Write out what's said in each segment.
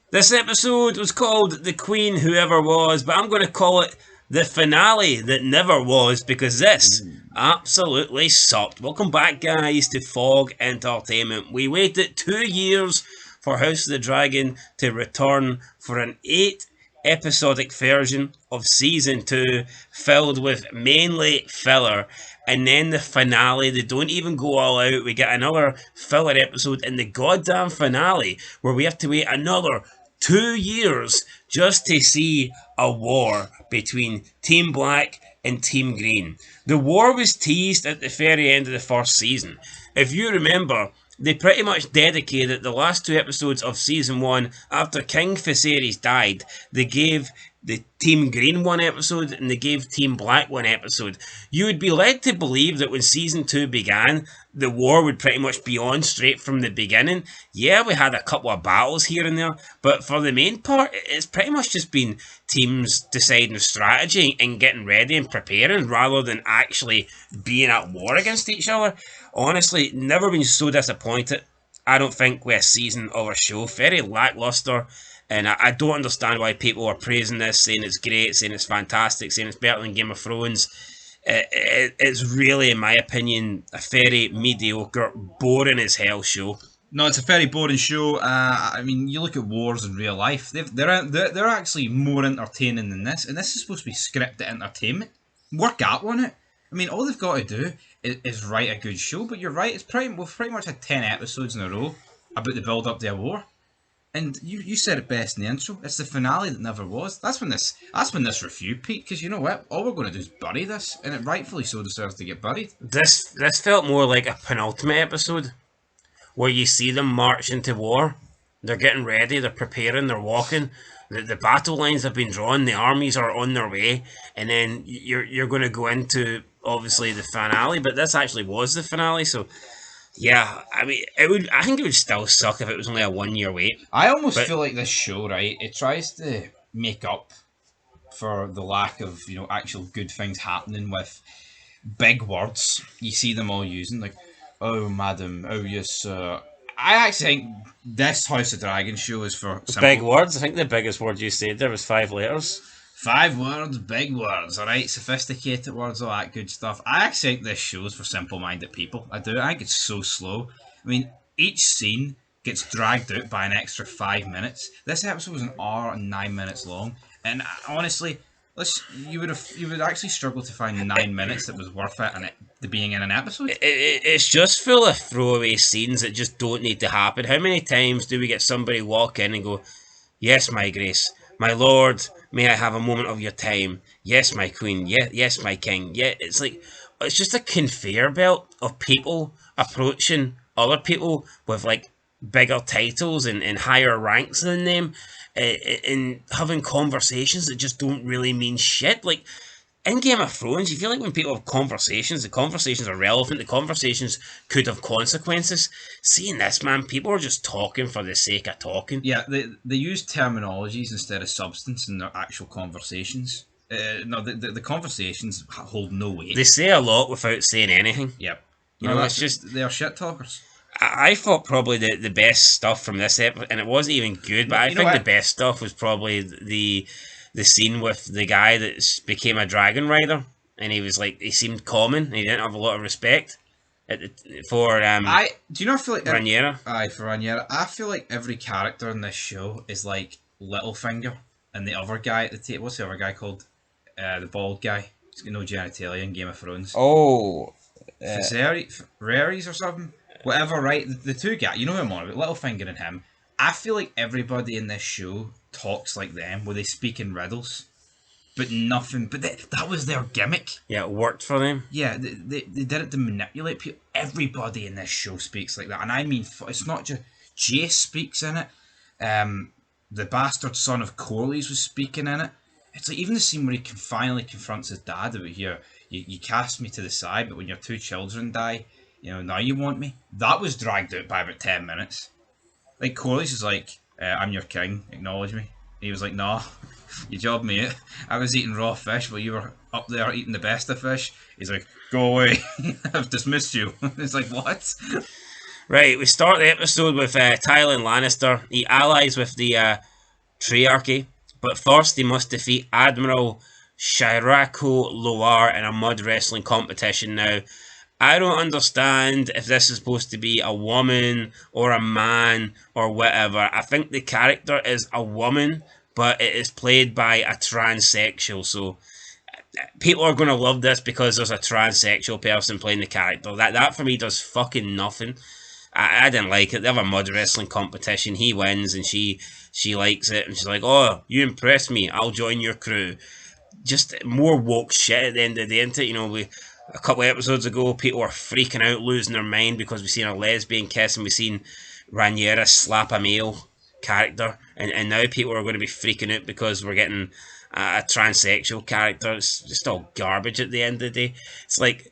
This episode was called The Queen Whoever Was, but I'm going to call it The Finale That Never Was because this absolutely sucked. Welcome back, guys, to Fog Entertainment. We waited 2 years for House of the Dragon to return for an 8 episodic version of Season 2 filled with mainly filler. And then the finale, they don't even go all out. We get another filler episode in the goddamn finale where we have to wait another 2 years just to see a war between Team Black and Team Green. The war was teased at the very end of the first season. If you remember, they pretty much dedicated the last 2 episodes of season 1 after King Viserys died. They gave the Team Green 1 episode and they gave Team Black 1 episode. You would be led to believe that when season 2 began, the war would pretty much be on straight from the beginning. Yeah, we had a couple of battles here and there, but for the main part, it's pretty much just been teams deciding strategy and getting ready and preparing rather than actually being at war against each other. Honestly, never been so disappointed. I don't think with a season of a show. Very lackluster. And I don't understand why people are praising this, saying it's great, saying it's fantastic, saying it's better than Game of Thrones. It's really, in my opinion, a very mediocre, boring as hell show. No, it's a very boring show. I mean, you look at wars in real life; they're actually more entertaining than this, and this is supposed to be scripted entertainment. Work out on it. I mean, all they've got to do is write a good show. But you're right; we've pretty much had 10 episodes in a row about the build up to a war. And you said it best in the intro. It's the finale that never was. That's when this review peaked. Because you know what? All we're going to do is bury this, and it rightfully so deserves to get buried. This felt more like a penultimate episode, where you see them march into war. They're getting ready. They're preparing. They're walking. The battle lines have been drawn. The armies are on their way, and then you're going to go into obviously the finale. But this actually was the finale, so. Yeah, I mean, I think it would still suck if it was only a 1 year wait. I almost feel like this show, right? It tries to make up for the lack of actual good things happening with big words. You see them all using like, "Oh, madam," "Oh, yes, sir." I actually think this House of Dragon show is for simple. Big words. I think the biggest word you said there was 5 letters. 5 words, big words, alright, sophisticated words, all that good stuff. I actually think this show is for simple-minded people. I do. I think it's so slow. I mean, each scene gets dragged out by an extra 5 minutes. This episode was an hour and 9 minutes long, and honestly, you would actually struggle to find 9 minutes that was worth it and it being in an episode. It's just full of throwaway scenes that just don't need to happen. How many times do we get somebody walk in and go, "Yes, my grace, my lord, may I have a moment of your time? Yes, my queen. Yes, my king." Yeah, it's like, it's just a conveyor belt of people approaching other people with like bigger titles and higher ranks than them, and having conversations that just don't really mean shit. Like, in Game of Thrones, you feel like when people have conversations, the conversations are relevant, the conversations could have consequences. Seeing this, man, people are just talking for the sake of talking. Yeah, they use terminologies instead of substance in their actual conversations. No, the conversations hold no weight. They say a lot without saying anything. Yep. It's just... They are shit talkers. I thought probably the best stuff from this episode, and it wasn't even good, but I think the best stuff was probably the scene with the guy that became a dragon rider, and he was like, he seemed common, and he didn't have a lot of respect for do you not feel like Rhaenyra? For Rhaenyra, I feel like every character in this show is like Littlefinger, and the other guy at the table. What's the other guy called? The bald guy. He's got no genitalia in Game of Thrones. Oh, Rhaenyra or something. Whatever, right? The two guys, you know who I'm on about, Littlefinger and him. I feel like everybody in this show talks like them, where they speak in riddles, but nothing. But that was their gimmick. Yeah, it worked for them. Yeah, they did it to manipulate people. Everybody in this show speaks like that, and I mean, it's not just Jace speaks in it. The bastard son of Corlys was speaking in it. It's like even the scene where he finally confronts his dad about here. You cast me to the side, but when your 2 children die, now you want me. That was dragged out by about 10 minutes. Like, Corlys is like, "I'm your king, acknowledge me." He was like, "No, you jobbed me out. I was eating raw fish while you were up there eating the best of fish." He's like, "Go away, I've dismissed you." It's like, what? Right, we start the episode with Tyland Lannister. He allies with the triarchy. But first, they must defeat Admiral Shirako Loar in a mud wrestling competition. Now, I don't understand if this is supposed to be a woman or a man or whatever. I think the character is a woman, but it is played by a transsexual. So people are going to love this because there's a transsexual person playing the character. That for me does fucking nothing. I didn't like it. They have a mud wrestling competition. He wins and she likes it. And she's like, oh, you impressed me. I'll join your crew. Just more woke shit at the end of the day. You know, a couple of episodes ago, people were freaking out, losing their mind because we've seen a lesbian kiss and we've seen Rhaenyra slap a male character. And now people are going to be freaking out because we're getting a transsexual character. It's just all garbage at the end of the day. It's like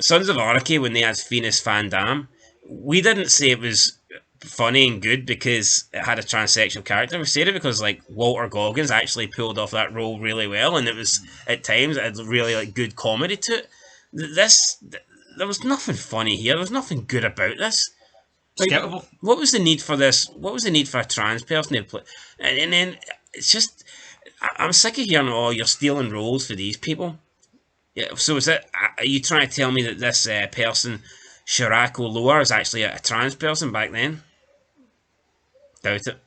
Sons of Anarchy when they had Venus Van Dam. We didn't say it was funny and good because it had a transsexual character. We said it because like Walter Goggins actually pulled off that role really well, and it was at times it had really like good comedy to it. There was nothing funny here. There was nothing good about this. Like, what was the need for this? What was the need for a trans person to play? And then it's just I'm sick of hearing, oh, you're stealing roles for these people. Yeah. So is it? Are you trying to tell me that this person, Shirako Loar, is actually a trans person back then? Doubt it.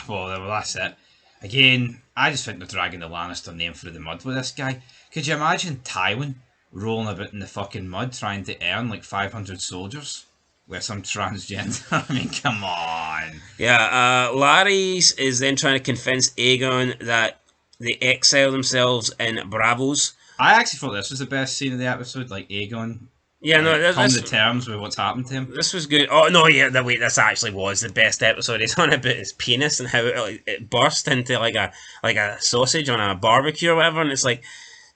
Well, that's it. Again, I just think they're dragging the Lannister name through the mud with this guy. Could you imagine Tywin rolling about in the fucking mud trying to earn like 500 soldiers with some transgender? I mean, come on. Yeah, Larys is then trying to convince Aegon that they exile themselves in Bravos. I actually thought this was the best scene of the episode, like Aegon. Yeah, no, come to terms with what's happened to him. This was good. Oh no, yeah, wait, this actually was the best episode. He's on about his penis and how it burst into like a sausage on a barbecue or whatever, and it's like,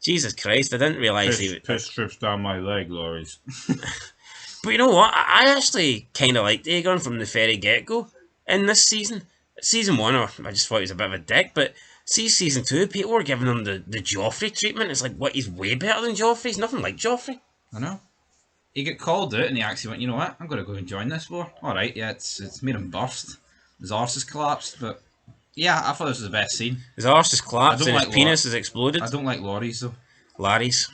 Jesus Christ, I didn't realise he piss trips down my leg, Larys. But you know what? I actually kind of liked Aegon from the very get-go in this season. Season 1, I just thought he was a bit of a dick, but see season 2, people were giving him the Joffrey treatment. It's like, what, he's way better than Joffrey? He's nothing like Joffrey. I know. He got called out and he actually went, you know what, I'm going to go and join this war. Alright, yeah, it's made him burst. His arse has collapsed, but yeah, I thought this was the best scene. His arse has collapsed and his penis has exploded. I don't like Larys though. Larys.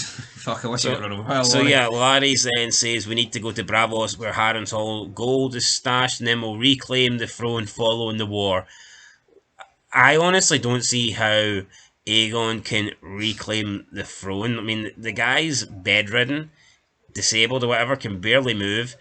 Fuck, I wish I could run over. So yeah, Larys then says we need to go to Bravos where Harrenhal gold is stashed and then we'll reclaim the throne following the war. I honestly don't see how Aegon can reclaim the throne. I mean, the guy's bedridden, disabled or whatever, can barely move.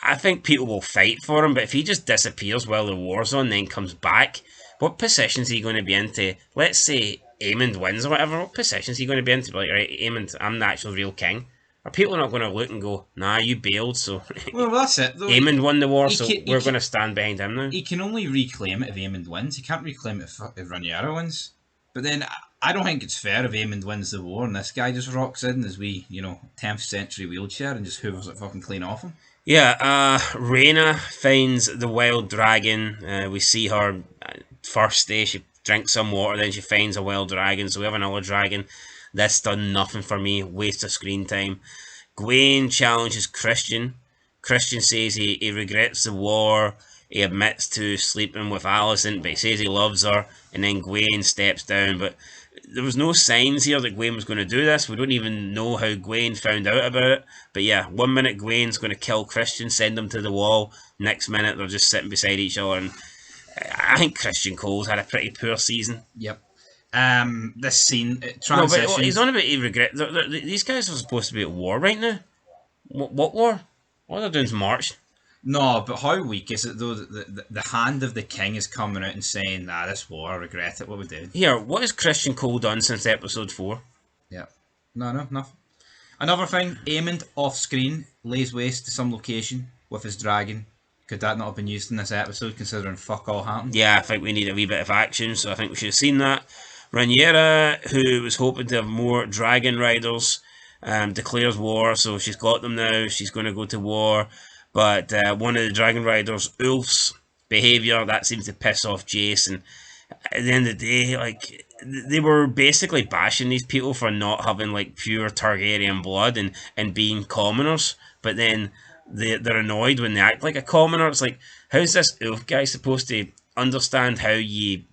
I think people will fight for him, but if he just disappears while the war's on, then comes back, what position is he going to be into? Let's say Aemond wins or whatever, what position is he going to be into? Like, right, Aemond, I'm the actual real king. Are people not going to look and go, nah, you bailed, so... Well, that's it. Though. Aemond won the war, so we're going to stand behind him now. He can only reclaim it if Aemond wins. He can't reclaim it if Rhaenyra wins. But then, I don't think it's fair if Aemond wins the war and this guy just rocks in as 10th century wheelchair and just hoovers it fucking clean off him. Yeah, Rhaena finds the wild dragon. We see her first day, she drinks some water, then she finds a wild dragon, so we have another dragon. This done nothing for me, waste of screen time. Gwaine challenges Christian. Christian says he regrets the war, he admits to sleeping with Alicent, but he says he loves her, and then Gwaine steps down, but there was no signs here that Gwaine was going to do this. We don't even know how Gwaine found out about it. But yeah, 1 minute Gwaine's going to kill Christian, send him to the wall. Next minute they're just sitting beside each other. And I think Christian Cole's had a pretty poor season. Yep. This scene, transition. No, but he's on about he regret. These guys are supposed to be at war right now. What war? All they're doing is march. No, but how weak is it though that the hand of the king is coming out and saying, nah, this war, I regret it, what we did. Here, what has Christian Cole done since episode 4? Yeah. No, nothing. Another thing, Aemond off screen lays waste to some location with his dragon. Could that not have been used in this episode considering fuck all happened? Yeah, I think we need a wee bit of action, so I think we should have seen that. Rhaenyra, who was hoping to have more dragon riders, declares war, so she's got them now, she's going to go to war. But one of the dragon riders, Ulf's behaviour, that seems to piss off Jace, and at the end of the day, like, they were basically bashing these people for not having like pure Targaryen blood and being commoners, but then they're annoyed when they act like a commoner. It's like, how's this Ulf guy supposed to understand how you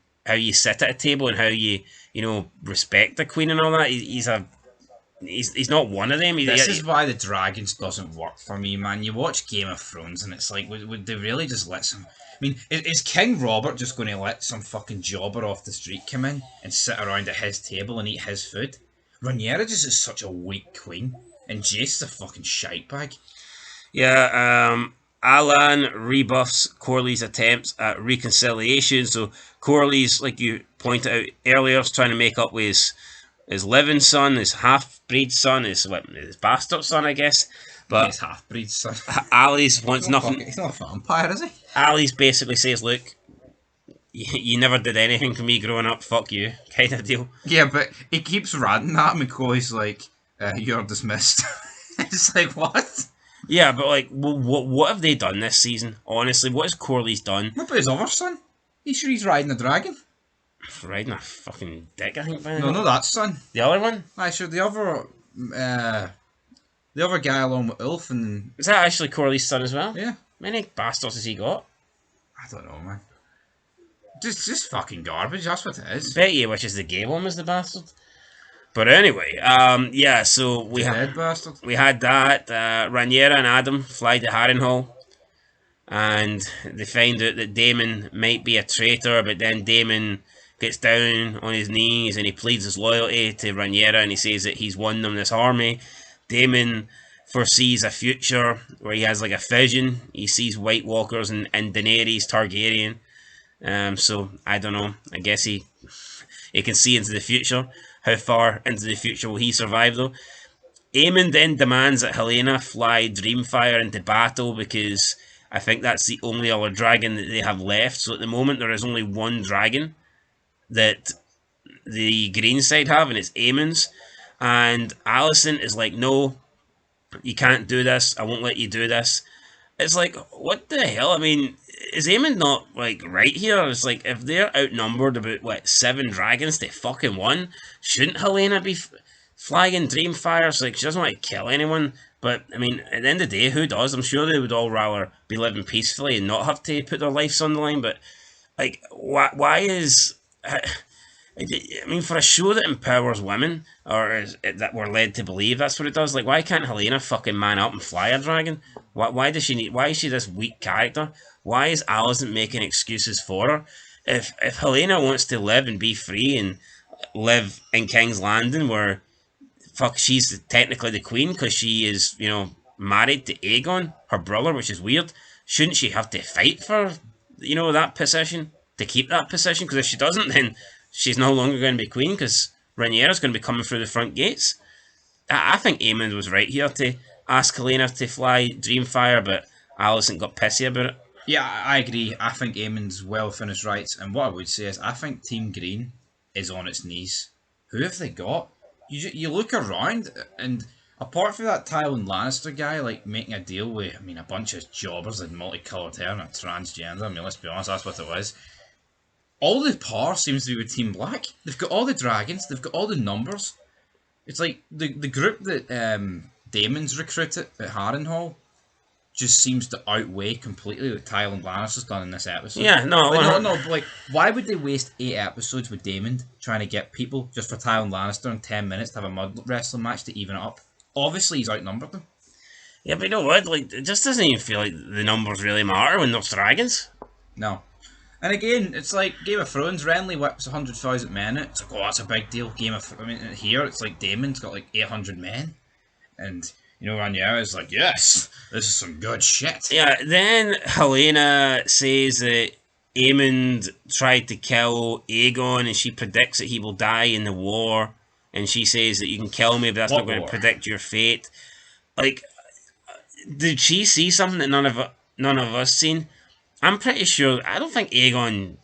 sit at a table and how you respect the queen and all that. He's not one of them. This is why the dragons doesn't work for me, man. You watch Game of Thrones and it's like, would they really just let some... I mean, is King Robert just going to let some fucking jobber off the street come in and sit around at his table and eat his food? Rhaenyra just is such a weak queen, and Jace is a fucking shite bag. Yeah, Alan rebuffs Corley's attempts at reconciliation. So Corley's, like you pointed out earlier, is trying to make up with his living son, his half-breed son, his bastard son, I guess. But his half-breed son. Ali's wants nothing. He's not a vampire, is he? Ali's basically says, "Look, you never did anything for me growing up. Fuck you," kind of deal. Yeah, but he keeps ranting at him, and Corley's like, "You're dismissed." It's like, what? Yeah, but like, what have they done this season? Honestly, what has Corley's done? What about his other son? He's sure he's riding a dragon. Riding a fucking dick, I think. No, not that son. The other one? I sure the other guy along with Ulf and... Is that actually Corley's son as well? Yeah. How many bastards has he got? I don't know, man. Just fucking garbage, that's what it is. Bet you wishes the gay one was the bastard. But anyway, yeah, so we had that. Rhaenyra and Adam fly to Harrenhal, and they find out that Damon might be a traitor, but then Damon gets down on his knees and he pleads his loyalty to Rhaenyra, and he says that he's won them this army. Damon foresees a future where he has like a vision. He sees White Walkers and Daenerys Targaryen. So I don't know. I guess he can see into the future. How far into the future will he survive though? Aemond then demands that Helaena fly Dreamfire into battle because I think that's the only other dragon that they have left. So at the moment there is only one dragon that the green side have, and it's Aemond's. And Alicent is like, no, you can't do this. I won't let you do this. It's like, what the hell? I mean, is Aemond not like right here? It's like, if they're outnumbered about 7 dragons to fucking 1, shouldn't Helaena be flying Dreamfire? It's like, she doesn't want to kill anyone. But I mean, at the end of the day, who does? I'm sure they would all rather be living peacefully and not have to put their lives on the line. But like, why is... I mean, for a show that empowers women, or that we're led to believe that's what it does, like, why can't Helaena fucking man up and fly a dragon? Why does she need? Why is she this weak character? Why is Alicent making excuses for her? If Helaena wants to live and be free and live in King's Landing, where she's technically the queen because she is, married to Aegon, her brother, which is weird. Shouldn't she have to fight for, that position, to keep that position? Because if she doesn't, then she's no longer going to be queen because Rhaenyra's going to be coming through the front gates. I think Aemond was right here to ask Helaena to fly Dreamfire, but Alicent got pissy about it. Yeah, I agree. I think Aemond's well within his rights, and what I would say is I think Team Green is on its knees. Who have they got? You look around, and apart from that Tyland Lannister guy, like, making a deal with, a bunch of jobbers in multicoloured hair and a transgender, let's be honest, that's what it was. All the power seems to be with Team Black. They've got all the dragons. They've got all the numbers. It's like the group that Damon's recruited at Harrenhal just seems to outweigh completely what Tyland Lannister's done in this episode. Yeah, no. Like, why would they waste 8 episodes with Damon trying to get people just for Tyland Lannister in 10 minutes to have a mud wrestling match to even it up? Obviously, he's outnumbered them. Yeah, but you know what? Like, it just doesn't even feel like the numbers really matter when there's dragons. No. And again, it's like Game of Thrones. Renly whips 100,000 men. It's like, oh, that's a big deal. Here it's like Damon's got like 800 men, and Rhaenyra's like, yes, this is some good shit. Yeah. Then Helaena says that Aemond tried to kill Aegon, and she predicts that he will die in the war. And she says that you can kill me, but that's not going to predict your fate. Like, did she see something that none of us seen? I'm pretty sure, I don't think Aegon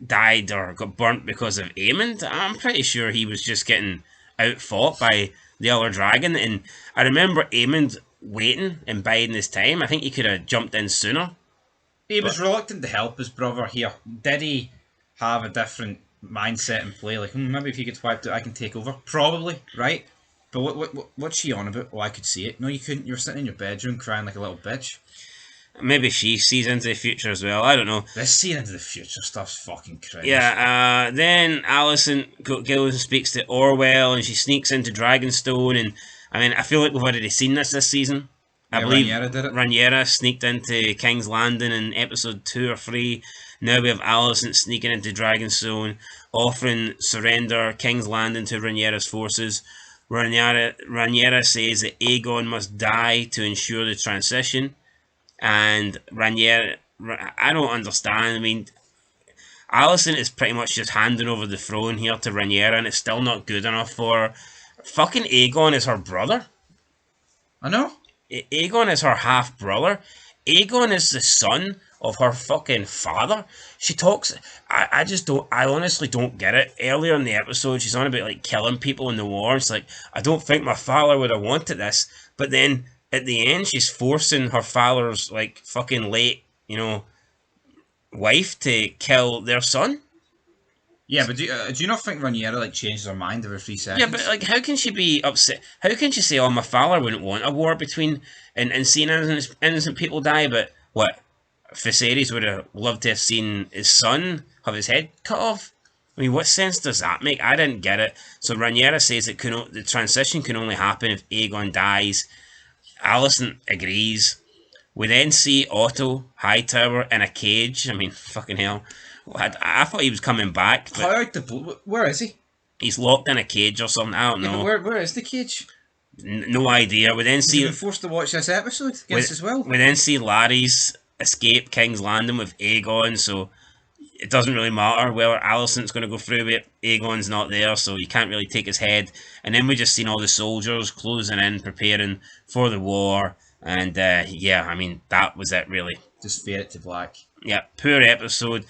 died or got burnt because of Aemond. I'm pretty sure he was just getting outfought by the other dragon. And I remember Aemond waiting and biding his time. I think he could have jumped in sooner. He was reluctant to help his brother here. Did he have a different mindset and play? Like, maybe if he gets wiped out, I can take over. Probably, right? But what's she on about? Oh, I could see it. No, you couldn't. You were sitting in your bedroom crying like a little bitch. Maybe she sees into the future as well. I don't know. This seeing into the future stuff's fucking crazy. Yeah, then Alison goes and speaks to Orwell, and she sneaks into Dragonstone. And I mean, I feel like we've already seen this season. I believe Rhaenyra did it. Rhaenyra sneaked into King's Landing in episode 2 or 3. Now we have Alison sneaking into Dragonstone, offering surrender King's Landing to Rhaenyra's forces. Rhaenyra says that Aegon must die to ensure the transition. And Rhaenyra, I don't understand. I mean, Alison is pretty much just handing over the throne here to Rhaenyra, and it's still not good enough for her. Fucking Aegon is her brother. I know. Aegon is her half brother. Aegon is the son of her fucking father. She talks. I just don't. I honestly don't get it. Earlier in the episode, she's on about like killing people in the war. It's like, I don't think my father would have wanted this. But then at the end, she's forcing her father's like fucking late, wife to kill their son. Yeah, but do you not think Rhaenyra like changes her mind every 3 seconds? Yeah, but like, how can she be upset? How can she say, "Oh, my father wouldn't want a war between and seeing innocent people die"? But what, Viserys would have loved to have seen his son have his head cut off. I mean, what sense does that make? I didn't get it. So Rhaenyra says the transition can only happen if Aegon dies. Alison agrees. We then see Otto Hightower in a cage. I mean, fucking hell. I thought he was coming back. But how out the blue? Where is he? He's locked in a cage or something. I don't know. Where is the cage? No idea. We then see. He's been forced to watch this episode against his will. We then see Larys escape King's Landing with Aegon, so it doesn't really matter whether Alison's going to go through it. Aegon's not there, so you can't really take his head. And then we just seen all the soldiers closing in, preparing for the war. And yeah, I mean, that was it really. Just fade it to black. Yeah, poor episode.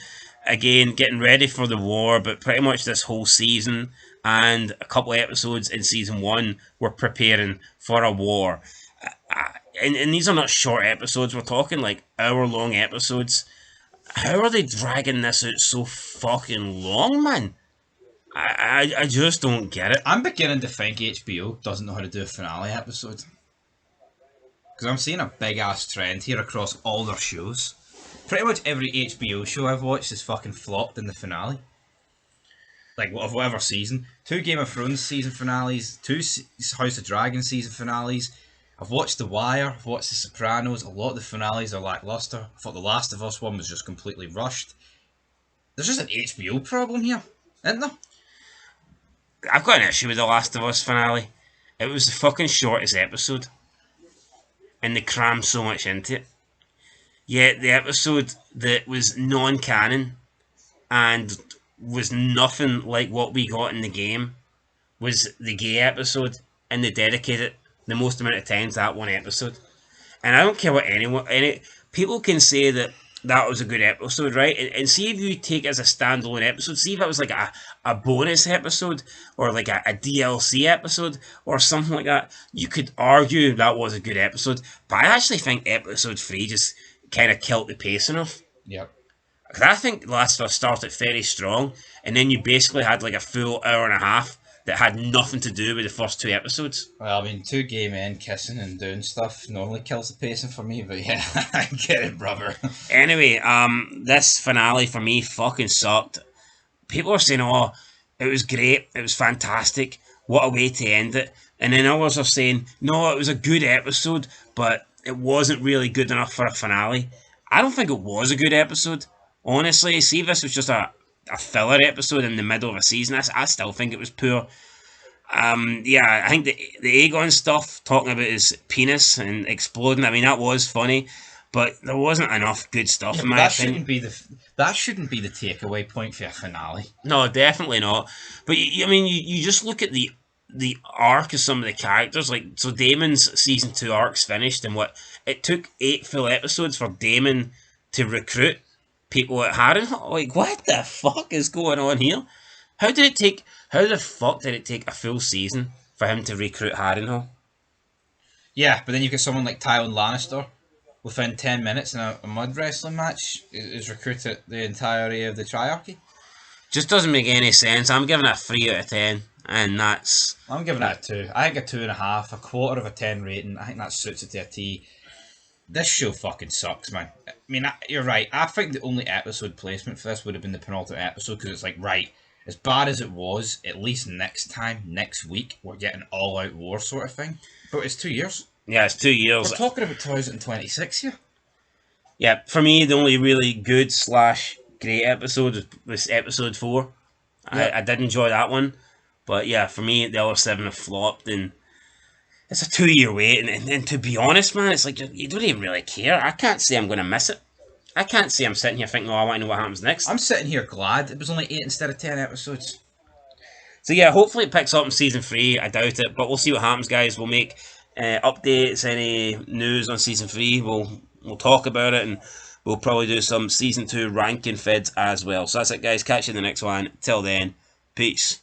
Again, getting ready for the war, but pretty much this whole season and a couple of episodes in season 1 were preparing for a war. And these are not short episodes, we're talking like hour-long episodes. How are they dragging this out so fucking long, man? I just don't get it. I'm beginning to think HBO doesn't know how to do a finale episode. Because I'm seeing a big-ass trend here across all their shows. Pretty much every HBO show I've watched is fucking flopped in the finale. Like, of whatever season. 2 Game of Thrones season finales, 2 House of Dragons season finales. I've watched The Wire, I've watched The Sopranos. A lot of the finales are lackluster. I thought The Last of Us one was just completely rushed. There's just an HBO problem here, isn't there? I've got an issue with The Last of Us finale. It was the fucking shortest episode. And they crammed so much into it. Yet the episode that was non-canon and was nothing like what we got in the game was the gay episode, and they dedicated the most amount of time to that one episode. And I don't care what any people can say that was a good episode, right? And see if you take it as a standalone episode, see if it was like a bonus episode or like a DLC episode or something like that, you could argue that was a good episode. But I actually think episode 3 just kind of killed the pacing off. Yep. Because I think The Last of Us started very strong, and then you basically had like a full hour and a half that had nothing to do with the first 2 episodes. Well, I mean, 2 gay men kissing and doing stuff normally kills the pacing for me, but yeah, I get it, brother. Anyway, this finale for me fucking sucked. People are saying, oh, it was great, it was fantastic, what a way to end it. And then others are saying, no, it was a good episode, but it wasn't really good enough for a finale. I don't think it was a good episode. Honestly, see if this was just a filler episode in the middle of a season, I still think it was poor. Yeah, I think the Aegon stuff, talking about his penis and exploding, I mean, that was funny, but there wasn't enough good stuff in my opinion. That shouldn't be the takeaway point for a finale. No, definitely not. But I mean, you just look at the arc of some of the characters. Like, so Damon's season 2 arc's finished, and it took 8 full episodes for Damon to recruit people at Harrenhal. Like, what the fuck is going on here? How the fuck did it take a full season for him to recruit Harrenhal? Yeah, but then you've got someone like Tyland Lannister, within 10 minutes in a mud wrestling match, is recruited the entirety of the Triarchy. Just doesn't make any sense. I'm giving it a 3 out of 10, and that's... I'm giving it a 2. I think a 2.5, a quarter of a 10 rating. I think that suits it to a T. This show fucking sucks, man. I mean, you're right. I think the only episode placement for this would have been the penultimate episode, because it's like, right, as bad as it was, at least next time, next week, we're getting all-out war sort of thing. But it's 2 years. Yeah, it's 2 years. We're talking about 2026 here. Yeah, for me, the only really good / great episode was episode 4. Yeah. I did enjoy that one. But yeah, for me, the other 7 have flopped, and it's a 2 year wait. And to be honest, man, it's like you don't even really care. I can't say I'm going to miss it. I can't say I'm sitting here thinking, oh, I want to know what happens next. I'm sitting here glad it was only 8 instead of 10 episodes. So yeah, hopefully it picks up in season 3. I doubt it, but we'll see what happens, guys. We'll make updates, any news on season 3. We'll talk about it, and we'll probably do some season 2 ranking feeds as well. So that's it, guys. Catch you in the next one. Till then, peace.